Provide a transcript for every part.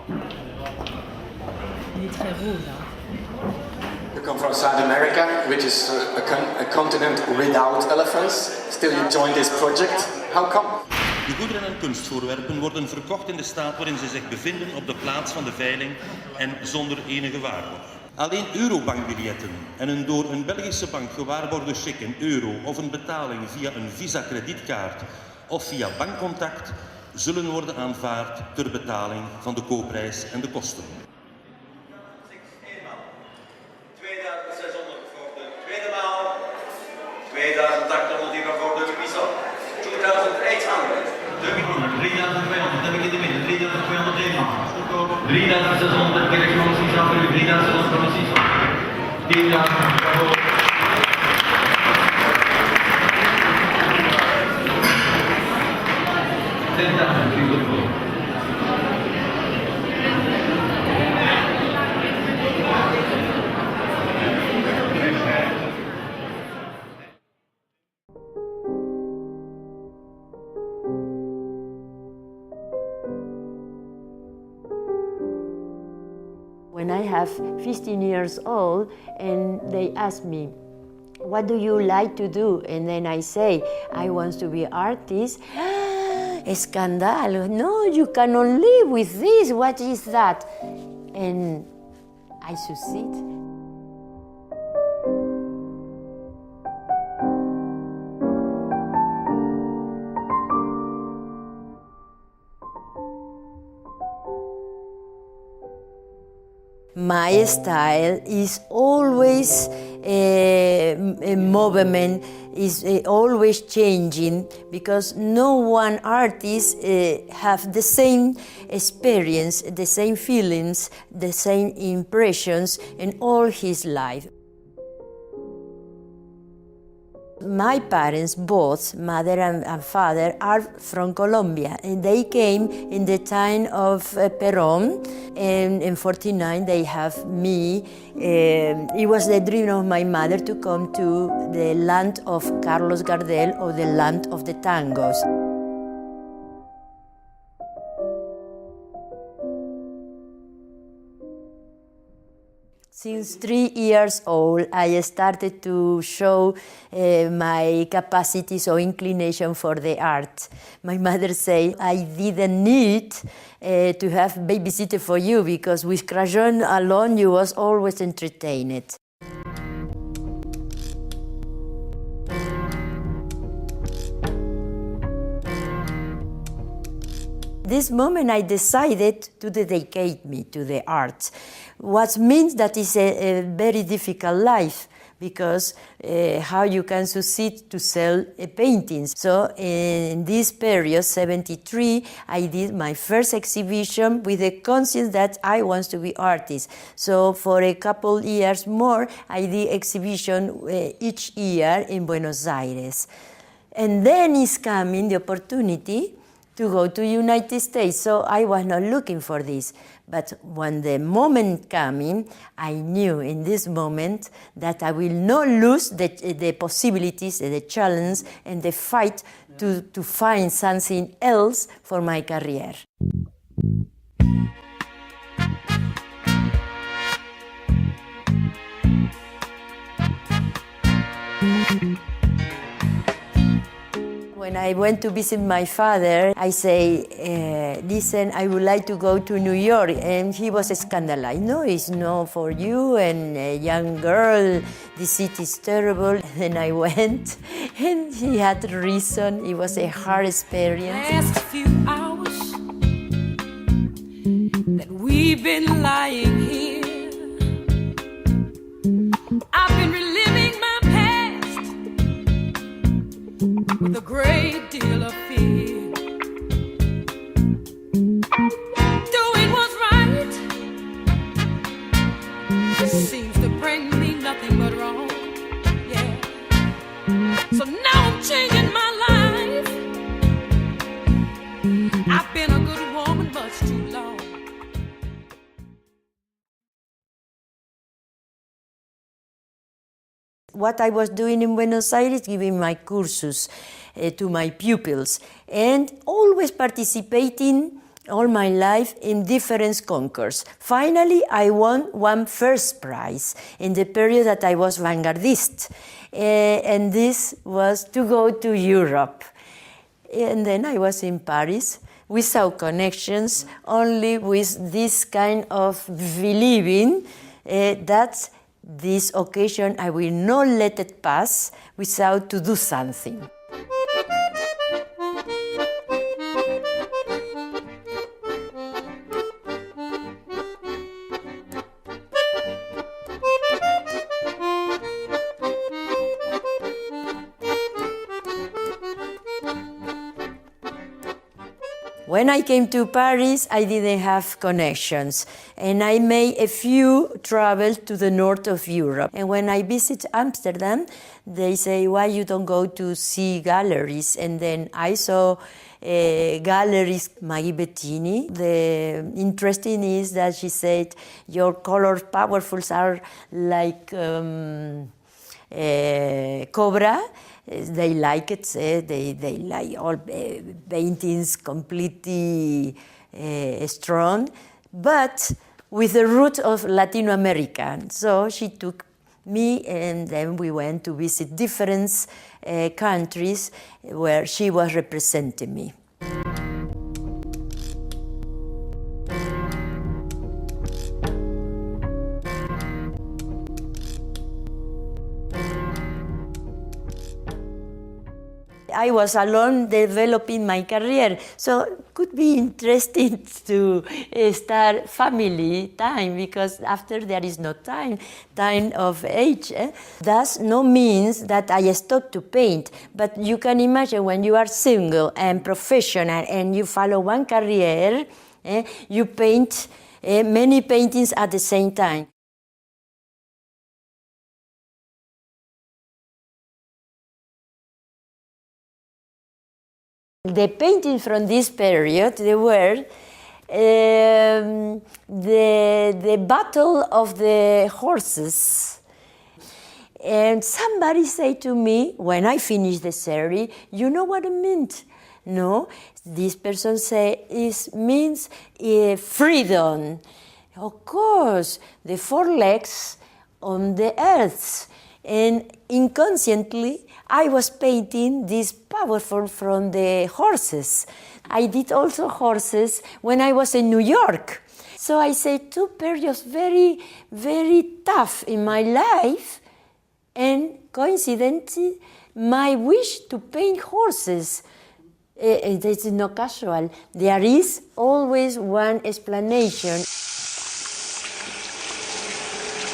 Il est très rouge, hein. You come from South America, which is a continent without elephants. Still you joined this project. How come? De goederen en kunstvoorwerpen worden verkocht in de staat waarin ze zich bevinden op de plaats van de veiling en zonder enige waarborg. Alleen eurobankbiljetten en een door een Belgische bank gewaarborgde cheque in euro of een betaling via een Visa-kredietkaart of via bankcontact zullen worden aanvaard ter betaling van de koopprijs en de kosten. 2600 voor de tweede maal, 2800 voor de wissel, 2800. 3200, heb ik in de midden, 3200 eenmaal. 3600, kijk je van de Sisa voor u, 3600 van de Sisa. 10.000 voor. When I have 15 years old and they ask me, what do you like to do? And then I say, I want to be artist. Escandalo, no, you cannot live with this, what is that? And I succeed. My style is always a movement, is always changing, because no one artist have the same experience, the same feelings, the same impressions in all his life. My parents, both mother and father, are from Colombia, and they came in the time of Perón, and in '49 they have me. It was the dream of my mother to come to the land of Carlos Gardel, or the land of the tangos. Since 3 years old, I started to show my capacities or inclination for the art. My mother said, I didn't need to have babysitter for you, because with crayon alone you was always entertained. This moment I decided to dedicate me to the arts, what means that is a very difficult life, because how you can succeed to sell paintings. So in this period, 73, I did my first exhibition with the conscience that I want to be artist. So for a couple years more, I did exhibition each year in Buenos Aires. And then is coming the opportunity to go to United States. So I was not looking for this. But when the moment came, I knew in this moment that I will not lose the possibilities, the challenge, and the fight to find something else for my career. When I went to visit my father, I say, listen, I would like to go to New York. And he was scandalized. No, it's not for you, and a young girl, the city is terrible. And I went, and he had reason. It was a hard experience. Last few hours that we've been lying here, I've been reliving my past with a great deal of fear. Doing what's right seems to bring me nothing but wrong. Yeah. So now I'm changing my life. I've been a good woman much too long. What I was doing in Buenos Aires, giving my courses to my pupils, and always participating all my life in different concourses. Finally, I won one first prize in the period that I was vanguardist. And this was to go to Europe. And then I was in Paris without connections, only with this kind of believing that this occasion I will not let it pass without to do something. When I came to Paris, I didn't have connections, and I made a few travels to the north of Europe. And when I visit Amsterdam, they say, why you don't go to see galleries? And then I saw galleries, Maggie Bettini. The interesting is that she said, your colors powerfuls are like cobra. They like it, they like all paintings completely strong, but with the root of Latin America. So she took me, and then we went to visit different countries where she was representing me. I was alone developing my career, so it could be interesting to start family time, because after there is no time of age. Does not means that I stopped to paint, but you can imagine when you are single and professional and you follow one career, you paint many paintings at the same time. The paintings from this period, they were the battle of the horses. And somebody said to me, when I finished the series, you know what it meant? No, this person said it means freedom. Of course, the four legs on the earth. And inconsciently, I was painting this powerful from the horses. I did also horses when I was in New York. So I say two periods very, very tough in my life, and coincidentally, my wish to paint horses. It is not casual. There is always one explanation.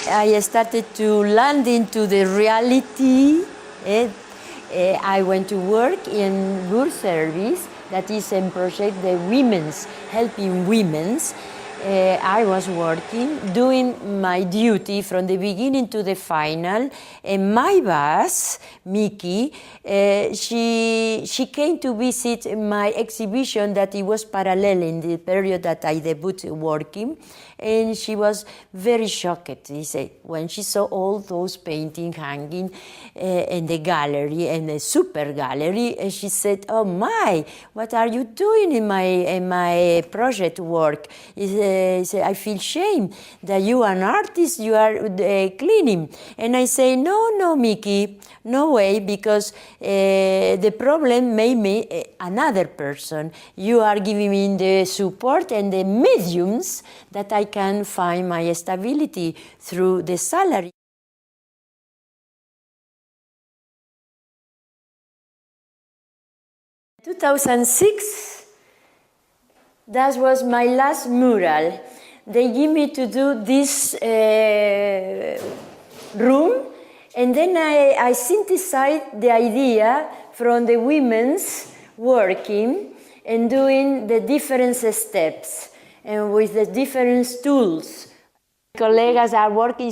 I started to land into the reality. I went to work in Good Service, that is a project, the women's, helping women's. I was working, doing my duty from the beginning to the final, and my boss, Mickey, she came to visit my exhibition that it was parallel in the period that I debuted working, and she was very shocked. He said, when she saw all those paintings hanging in the gallery, in the super gallery, and she said, oh my, what are you doing in my project work? He said, I feel shame that you are an artist, you are cleaning. And I say, no, Mickey, no way, because the problem made me another person. You are giving me the support and the mediums that I can find my stability through the salary. In 2006, that was my last mural. They give me to do this room, and then I synthesized the idea from the women's working and doing the different steps and with the different tools. Colleagues are working,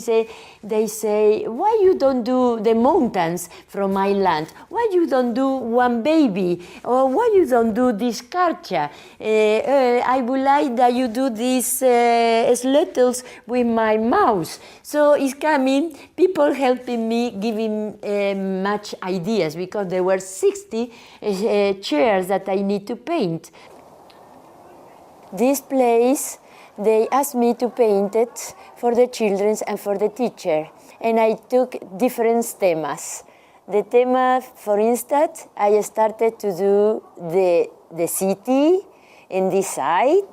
they say, why you don't do the mountains from my land? Why you don't do one baby? Or why you don't do this carcha? I would like that you do these slittles with my mouse. So it's coming, people helping me, giving much ideas, because there were 60 chairs that I need to paint. this place, they asked me to paint it for the children and for the teacher. And I took different themes. The theme, for instance, I started to do the city in this side.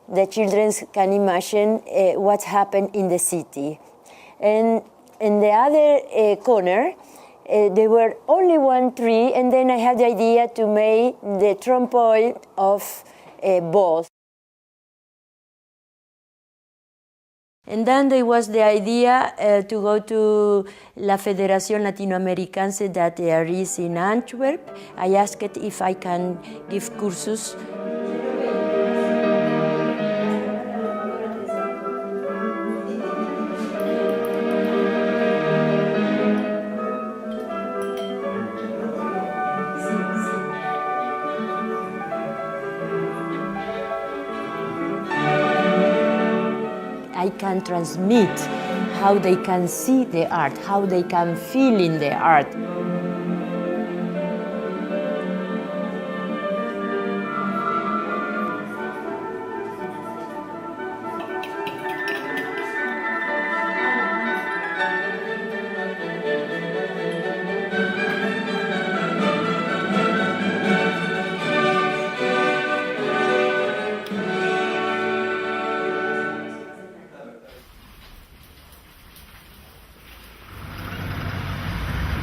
The children can imagine what happened in the city. And in the other corner, there were only one tree, and then I had the idea to make the trampoline of balls. And then there was the idea to go to La Federación Latinoamericanse that there is in Antwerp. I asked if I can give courses. I can transmit how they can see the art, how they can feel in the art.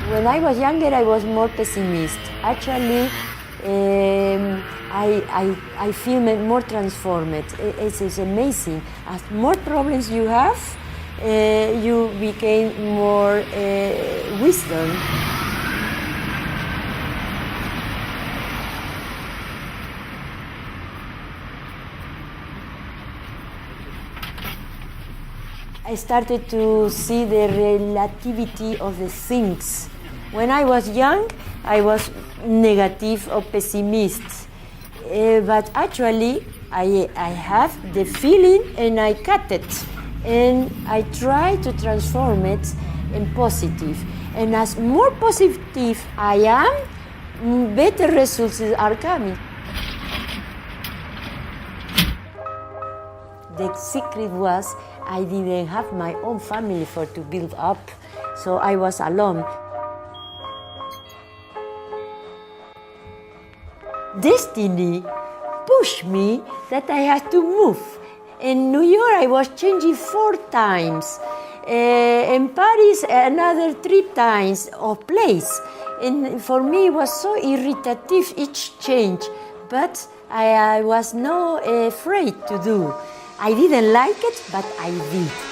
When I was younger, I was more pessimist. Actually, I feel more transformed. It's amazing. As more problems you have, you became more wisdom. I started to see the relativity of the things. When I was young, I was negative or pessimist. But actually, I have the feeling and I cut it. And I try to transform it in positive. And as more positive I am, better results are coming. The secret was I didn't have my own family to build up, so I was alone. Destiny pushed me that I had to move. In New York, I was changing 4 times. In Paris, another 3 times of place. And for me, it was so irritative each change, but I was not afraid to do. I didn't like it, but I did.